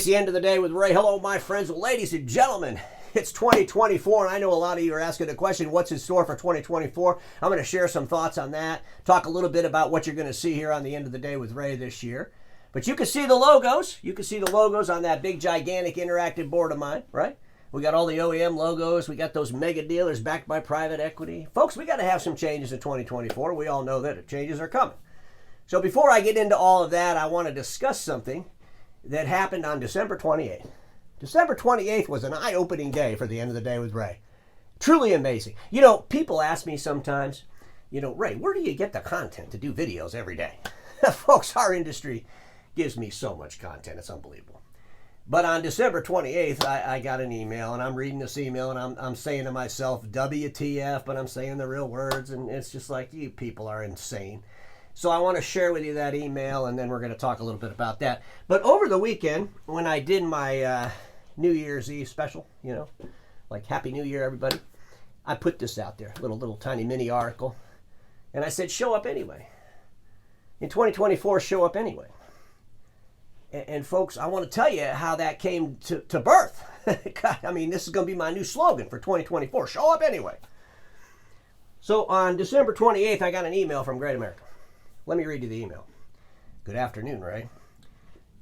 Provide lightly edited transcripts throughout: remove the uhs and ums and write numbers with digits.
It's the end of the day with Ray. Hello, my friends, ladies and gentlemen. It's 2024, and I know a lot of you are asking the question, what's in store for 2024? I'm going to share some thoughts on that, talk a little bit about what you're going to see here on the end of the day with Ray this year. But you can see the logos. You can see the logos on that big, gigantic, interactive board of mine, right? We got all the OEM logos. We got those mega dealers backed by private equity. Folks, we got to have some changes in 2024. We all know that changes are coming. So before I get into all of that, I want to discuss something that happened on December 28th. December 28th was an eye-opening day for the end of the day with Ray. Truly amazing. You know, people ask me sometimes, Ray, where do you get the content to do videos every day? Folks, our industry gives me so much content. It's unbelievable. But on December 28th, I got an email, and I'm reading this email, and I'm saying to myself, WTF, but I'm saying the real words, and it's just like, you people are insane. So I want to share with you that email, and then we're going to talk a little bit about that. But over the weekend, when I did my New Year's Eve special, like Happy New Year, everybody, I put this out there, little tiny mini article, and I said, show up anyway. In 2024, show up anyway. And folks, I want to tell you how that came to birth. God, I mean, this is going to be my new slogan for 2024, show up anyway. So on December 28th, I got an email from Great America. Let me read you the email. Good afternoon, Ray.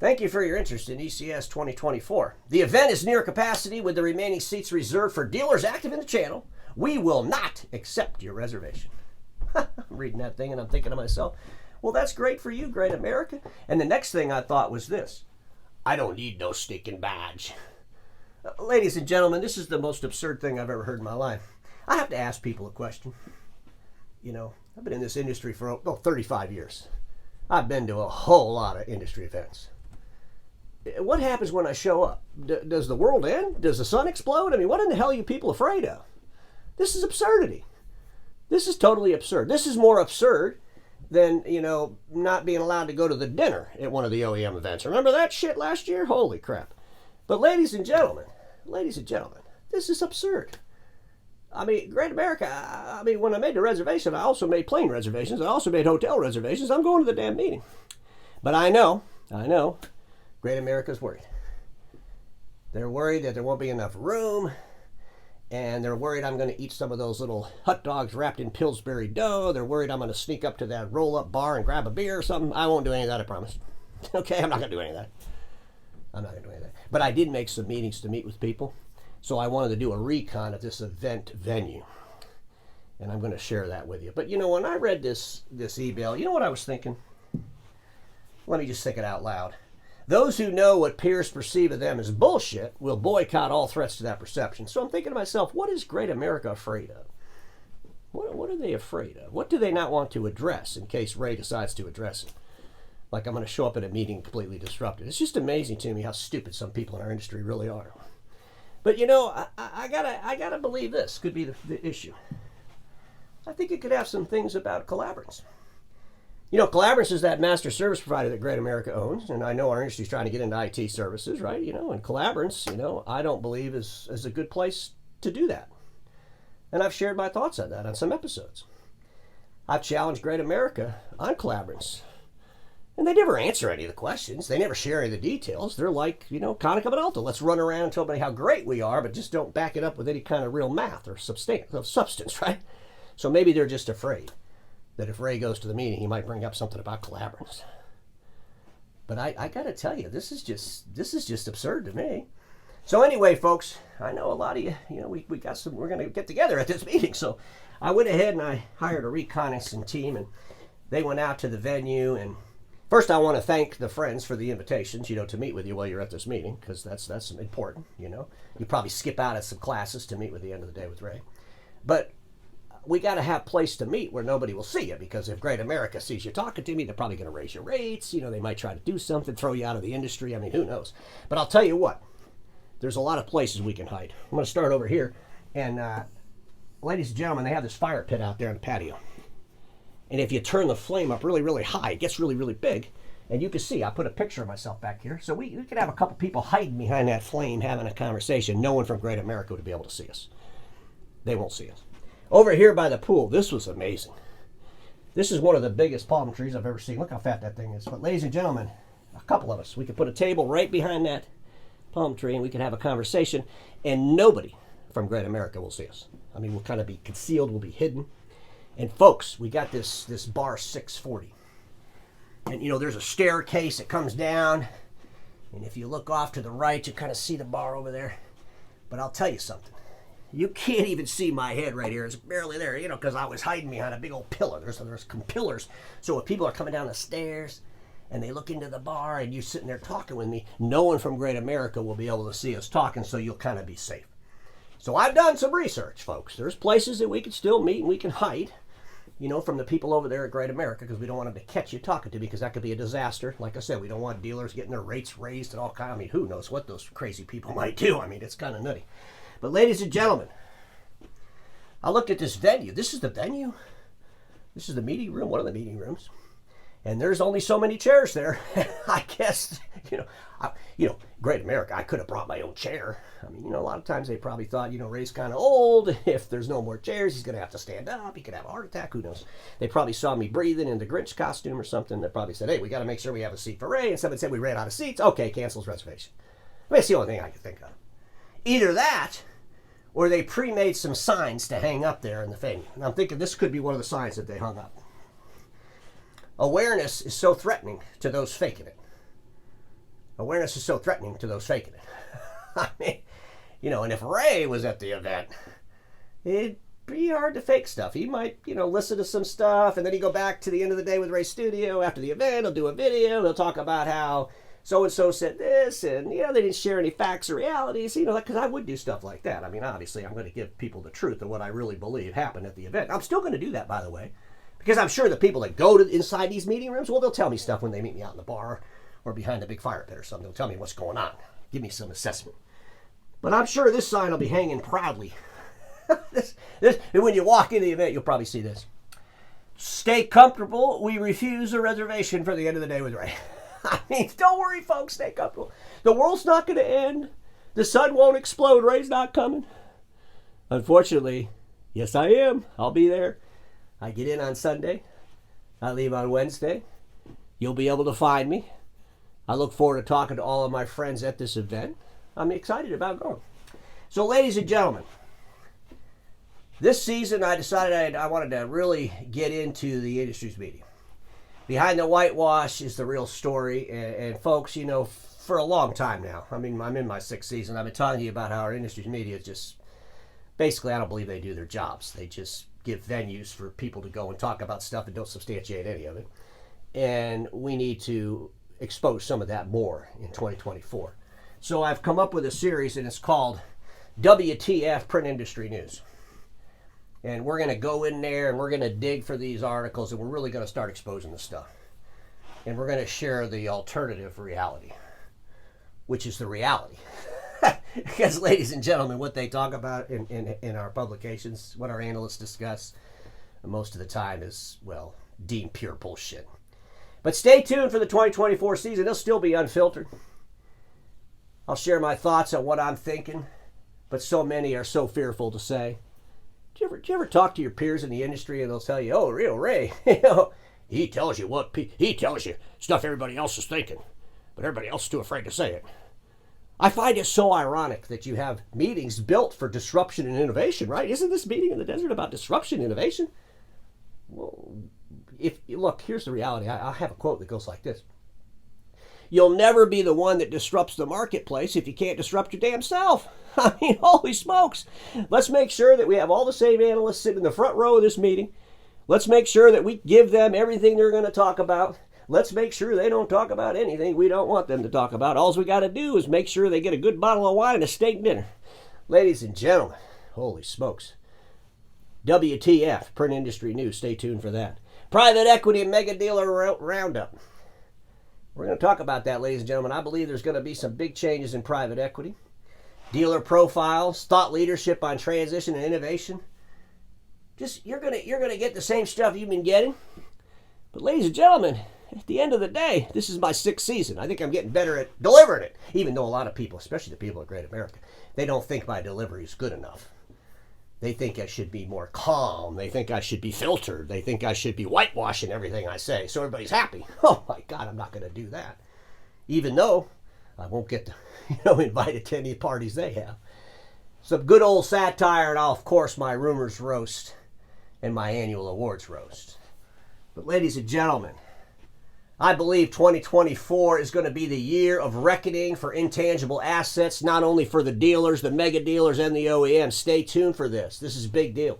Thank you for your interest in ECS 2024. The event is near capacity with the remaining seats reserved for dealers active in the channel. We will not accept your reservation. I'm reading that thing and I'm thinking to myself, well, that's great for you, Great America. And the next thing I thought was this. I don't need no stinking badge. Ladies and gentlemen, this is the most absurd thing I've ever heard in my life. I have to ask people a question. I've been in this industry for 35 years. I've been to a whole lot of industry events. What happens when I show up? Does the world end? Does the sun explode? I mean, what in the hell are you people afraid of? This is absurdity. This is totally absurd. This is more absurd than, not being allowed to go to the dinner at one of the OEM events. Remember that shit last year? Holy crap. But ladies and gentlemen, this is absurd. I mean, Great America, when I made the reservation, I also made plane reservations. I also made hotel reservations. I'm going to the damn meeting. But I know, Great America's worried. They're worried that there won't be enough room, and they're worried I'm going to eat some of those little hot dogs wrapped in Pillsbury dough. They're worried I'm going to sneak up to that roll-up bar and grab a beer or something. I won't do any of that, I promise. Okay, I'm not going to do any of that. But I did make some meetings to meet with people. So I wanted to do a recon at this event venue. And I'm going to share that with you. But when I read this email, you know what I was thinking? Let me just think it out loud. Those who know what peers perceive of them as bullshit will boycott all threats to that perception. So I'm thinking to myself, what is Great America afraid of? What are they afraid of? What do they not want to address in case Ray decides to address it? Like I'm going to show up at a meeting completely disrupted. It's just amazing to me how stupid some people in our industry really are. But I gotta believe this could be the issue. I think it could have some things about Collaborance. Collaborance is that master service provider that Great America owns, and I know our industry is trying to get into IT services, right? And Collaborance, I don't believe is a good place to do that. And I've shared my thoughts on that on some episodes. I've challenged Great America on Collaborance. And they never answer any of the questions. They never share any of the details. They're like, Konica Minolta. Let's run around and tell everybody how great we are, but just don't back it up with any kind of real math or substance, right? So maybe they're just afraid that if Ray goes to the meeting, he might bring up something about Collaborance. But I got to tell you, this is just absurd to me. So anyway, folks, I know a lot of you, we're going to get together at this meeting. So I went ahead and I hired a Reconnaissance team, and they went out to the venue. And first, I want to thank the friends for the invitations, to meet with you while you're at this meeting, because that's important, You probably skip out at some classes to meet with the end of the day with Ray. But we got to have a place to meet where nobody will see you, because if Great America sees you talking to me, they're probably going to raise your rates. They might try to do something, throw you out of the industry. I mean, who knows? But I'll tell you what, there's a lot of places we can hide. I'm going to start over here. And ladies and gentlemen, they have this fire pit out there in the patio. And if you turn the flame up really, really high, it gets really, really big. And you can see, I put a picture of myself back here. So we could have a couple people hiding behind that flame having a conversation. No one from Great America would be able to see us. They won't see us. Over here by the pool, this was amazing. This is one of the biggest palm trees I've ever seen. Look how fat that thing is. But ladies and gentlemen, a couple of us, we could put a table right behind palm tree and we can have a conversation, and nobody from Great America will see us. I mean, we'll kind of be concealed, we'll be hidden. And folks, we got this bar 640. And you know, there's a staircase that comes down. And if you look off to the right, you kind of see the bar over there. But I'll tell you something. You can't even see my head right here. It's barely there, you know, because I was hiding behind a big old pillar. There's some pillars. So if people are coming down the stairs and they look into the bar and you're sitting there talking with me, no one from Great America will be able to see us talking, so you'll kind of be safe. So I've done some research, folks. There's places that we can still meet and we can hide, you know, from the people over there at Great America, because we don't want them to catch you talking to me, because that could be a disaster. Like I said, we don't want dealers getting their rates raised and all kinds. I mean, who knows what those crazy people might do. I mean, it's kind of nutty. But ladies and gentlemen, I looked at this venue. This is the venue. This is the meeting room, one of the meeting rooms. And there's only so many chairs there. I guess, Great America, I could have brought my own chair. I mean, a lot of times they probably thought, Ray's kind of old. If there's no more chairs, he's going to have to stand up. He could have a heart attack. Who knows? They probably saw me breathing in the Grinch costume or something. They probably said, hey, we got to make sure we have a seat for Ray. And someone said we ran out of seats. Okay, cancels reservation. I mean, that's the only thing I can think of. Either that, or they pre-made some signs to hang up there in the venue. And I'm thinking this could be one of the signs that they hung up. Awareness is so threatening to those faking it. Awareness is so threatening to those faking it. I mean, and if Ray was at the event, it'd be hard to fake stuff. He might, listen to some stuff, and then he'd go back to the end of the day with Ray's studio. After the event, he'll do a video. He'll talk about how so-and-so said this, and, they didn't share any facts or realities, because I would do stuff like that. I mean, obviously, I'm going to give people the truth of what I really believe happened at the event. I'm still going to do that, by the way. Because I'm sure the people that go to inside these meeting rooms, well, they'll tell me stuff when they meet me out in the bar or behind the big fire pit or something. They'll tell me what's going on. Give me some assessment. But I'm sure this sign will be hanging proudly. And when you walk into the event, you'll probably see this. Stay comfortable. We refuse a reservation for the end of the day with Ray. I mean, don't worry, folks. Stay comfortable. The world's not going to end. The sun won't explode. Ray's not coming. Unfortunately, yes, I am. I'll be there. I get in on Sunday. I leave on Wednesday. You'll be able to find me. I look forward to talking to all of my friends at this event. I'm excited about going. So, ladies and gentlemen, this season I decided I wanted to really get into the industry's media. Behind the whitewash is the real story. And folks, for a long time now, I mean, I'm in my 6th season. I've been talking to you about how our industry's media is just, basically, I don't believe they do their jobs. They just give venues for people to go and talk about stuff and don't substantiate any of it. And we need to expose some of that more in 2024. So I've come up with a series, and it's called WTF Print Industry News. And we're going to go in there and we're going to dig for these articles, and we're really going to start exposing the stuff. And we're going to share the alternative reality, which is the reality. Because, ladies and gentlemen, what they talk about in our publications, what our analysts discuss, most of the time is, well, deemed pure bullshit. But stay tuned for the 2024 season. It'll still be unfiltered. I'll share my thoughts on what I'm thinking, but so many are so fearful to say. Do you ever talk to your peers in the industry and they'll tell you, oh, real Ray, he tells you stuff everybody else is thinking, but everybody else is too afraid to say it. I find it so ironic that you have meetings built for disruption and innovation, right? Isn't this meeting in the desert about disruption and innovation? Well, look, here's the reality. I have a quote that goes like this. You'll never be the one that disrupts the marketplace if you can't disrupt your damn self. I mean, holy smokes. Let's make sure that we have all the same analysts sitting in the front row of this meeting. Let's make sure that we give them everything they're going to talk about. Let's make sure they don't talk about anything we don't want them to talk about. All we got to do is make sure they get a good bottle of wine and a steak dinner. Ladies and gentlemen, holy smokes. WTF, Print Industry News. Stay tuned for that. Private equity and mega dealer roundup. We're going to talk about that, ladies and gentlemen. I believe there's going to be some big changes in private equity. Dealer profiles, thought leadership on transition and innovation. Just you're going to get the same stuff you've been getting. But ladies and gentlemen, at the end of the day, this is my 6th season. I think I'm getting better at delivering it. Even though a lot of people, especially the people at Great America, they don't think my delivery is good enough. They think I should be more calm. They think I should be filtered. They think I should be whitewashing everything I say so everybody's happy. Oh my God, I'm not going to do that. Even though I won't get to, invited to any parties they have. Some good old satire, and of course my rumors roast and my annual awards roast. But ladies and gentlemen, I believe 2024 is going to be the year of reckoning for intangible assets, not only for the dealers, the mega dealers, and the OEMs. Stay tuned for this. This is a big deal.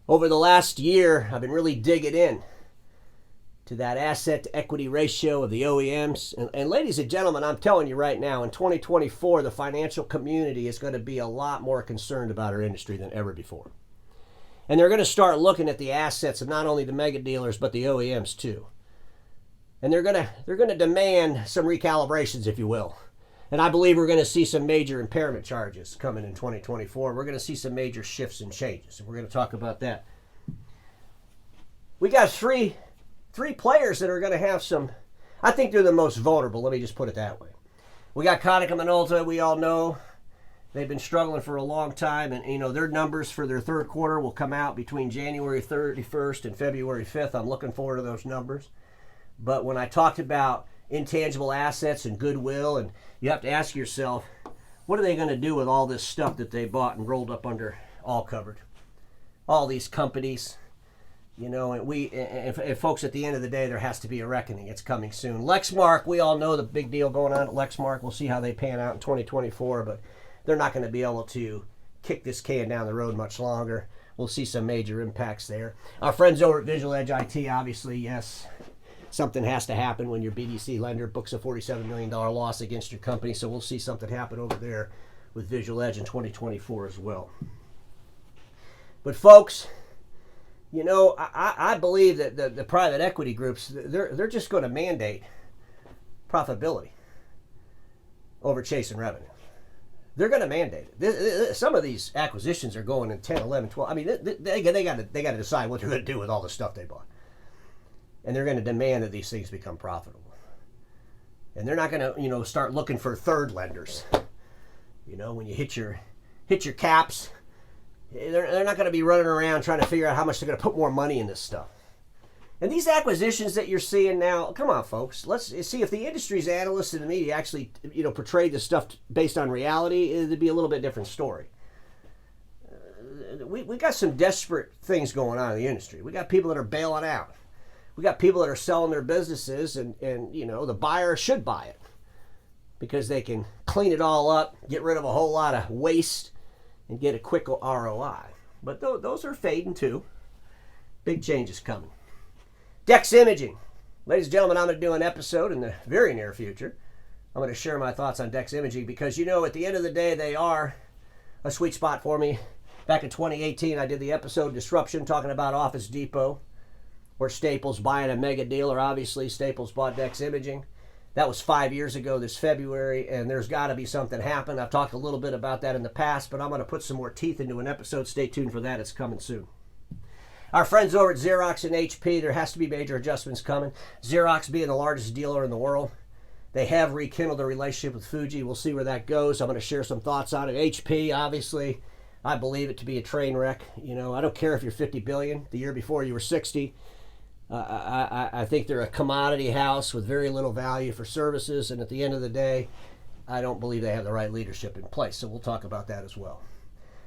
Over the last year, I've been really digging in to that asset to equity ratio of the OEMs. And ladies and gentlemen, I'm telling you right now, in 2024, the financial community is going to be a lot more concerned about our industry than ever before. And they're going to start looking at the assets of not only the mega dealers, but the OEMs too. And they're going to demand some recalibrations, if you will. And I believe we're going to see some major impairment charges coming in 2024. We're going to see some major shifts and changes. And we're going to talk about that. We got three players that are going to have some, I think they're the most vulnerable. Let me just put it that way. We got Konica Minolta, we all know. They've been struggling for a long time, and their numbers for their third quarter will come out between January 31st and February 5th. I'm looking forward to those numbers. But when I talked about intangible assets and goodwill, and you have to ask yourself, what are they going to do with all this stuff that they bought and rolled up under All Covered? All these companies, and folks, at the end of the day, there has to be a reckoning. It's coming soon. Lexmark, we all know the big deal going on at Lexmark. We'll see how they pan out in 2024, but they're not going to be able to kick this can down the road much longer. We'll see some major impacts there. Our friends over at Visual Edge IT, obviously, yes, something has to happen when your BDC lender books a $47 million loss against your company. So we'll see something happen over there with Visual Edge in 2024 as well. But folks, I believe that the private equity groups, they're just going to mandate profitability over chasing revenue. They're going to mandate it. Some of these acquisitions are going in 10, 11, 12. I mean, they got to decide what they're going to do with all the stuff they bought. And they're going to demand that these things become profitable. And they're not going to, start looking for third lenders. When you hit your caps, they're not going to be running around trying to figure out how much they're going to put more money in this stuff. And these acquisitions that you're seeing now, come on, folks. Let's see if the industry's analysts and the media actually, portray this stuff based on reality. It'd be a little bit different story. We got some desperate things going on in the industry. We got people that are bailing out. We got people that are selling their businesses, and the buyer should buy it because they can clean it all up, get rid of a whole lot of waste, and get a quick ROI. But those are fading too. Big changes coming. Dex Imaging. Ladies and gentlemen, I'm going to do an episode in the very near future. I'm going to share my thoughts on Dex Imaging because, at the end of the day, they are a sweet spot for me. Back in 2018, I did the episode Disruption talking about Office Depot, where Staples buying a mega dealer. Obviously, Staples bought Dex Imaging. That was 5 years ago this February, and there's got to be something happen. I've talked a little bit about that in the past, but I'm going to put some more teeth into an episode. Stay tuned for that. It's coming soon. Our friends over at Xerox and HP, there has to be major adjustments coming. Xerox being the largest dealer in the world. They have rekindled a relationship with Fuji. We'll see where that goes. I'm going to share some thoughts on it. HP, obviously, I believe it to be a train wreck. I don't care if you're 50 billion. The year before you were 60. I think they're a commodity house with very little value for services. And at the end of the day, I don't believe they have the right leadership in place. So we'll talk about that as well.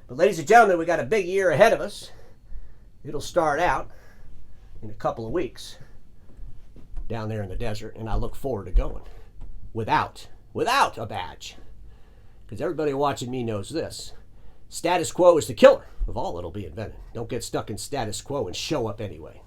But ladies and gentlemen, we got a big year ahead of us. It'll start out in a couple of weeks down there in the desert, and I look forward to going without a badge. Because everybody watching me knows this. Status quo is the killer of all that'll be invented. Don't get stuck in status quo and show up anyway.